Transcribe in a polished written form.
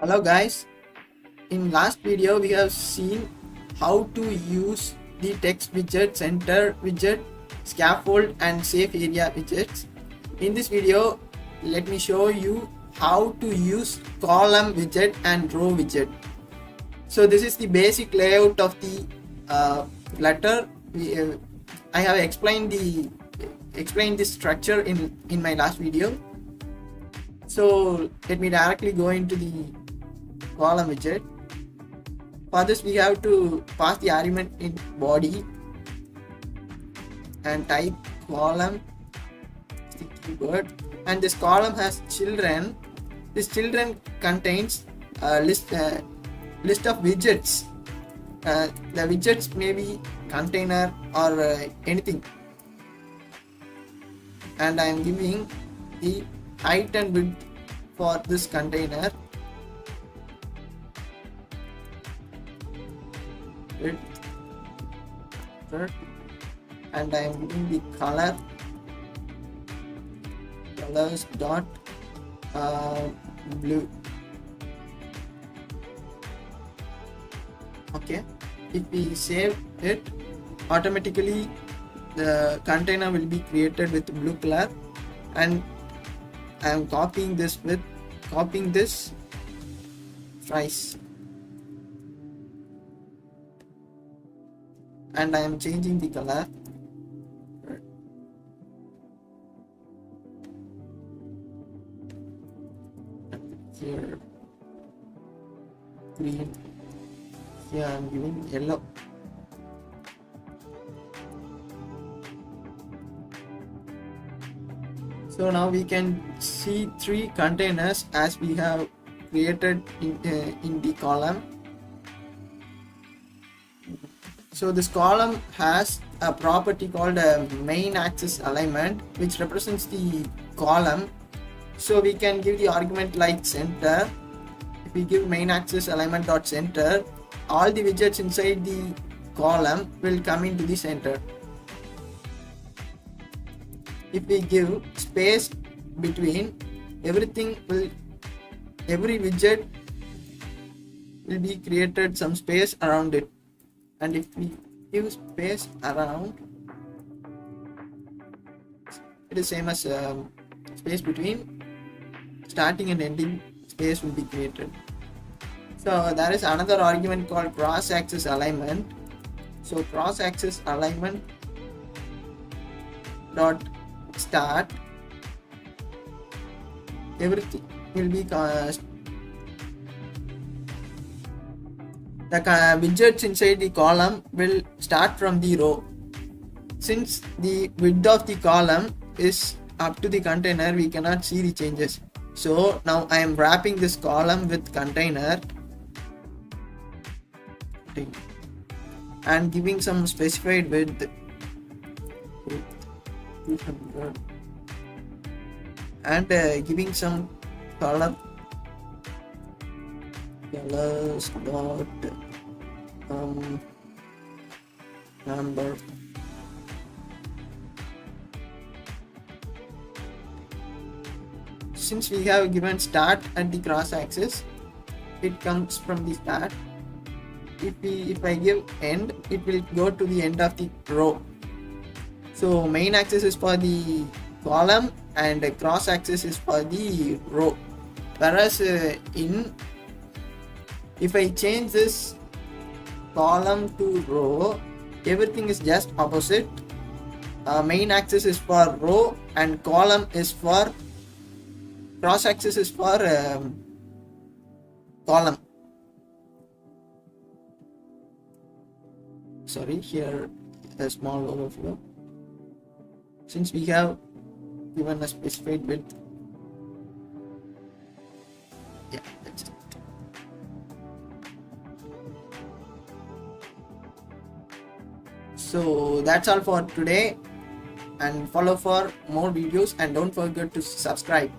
Hello guys, in last video we have seen how to use the text widget, center widget, scaffold and safe area widgets. In this video let me show you how to use column widget and row widget. So this is the basic layout of the Flutter. I have explained this structure in my last video. So let me directly go into the column widget. For this we have to pass the argument in body and type column, the keyword, and this column has children. This children contains a list of widgets. The widgets may be container or anything, and I am giving the height and width for this container. And I am giving the colors dot blue. Okay, if we save it, automatically the container will be created with blue color, and I am copying this twice, and I am changing the color. Here green, here I am giving yellow. So now we can see three containers as we have created in the column. So this column has a property called a MainAxisAlignment, which represents the column. So we can give the argument like center. If we give MainAxisAlignment.center, all the widgets inside the column will come into the center. If we give space between, every widget will be created some space around it. And if we give space around, it is same as space between, starting and ending space will be created. So there is another argument called CrossAxisAlignment. So CrossAxisAlignment dot start, everything will be the widgets inside the column will start from the row. Since the width of the column is up to the container, we cannot see the changes. So now I am wrapping this column with container and giving some specified width, and giving some colors dot number. Since we have given start at the cross axis, it comes from the start. If I give end, it will go to the end of the row. So main axis is for the column and the cross axis is for the row. Whereas if I change this column to row, everything is just opposite. Main axis is for row and column is for, cross axis is for column. Sorry, here a small overflow. Since we have given a specified width, yeah, that's it. So that's all for today, and follow for more videos, and don't forget to subscribe.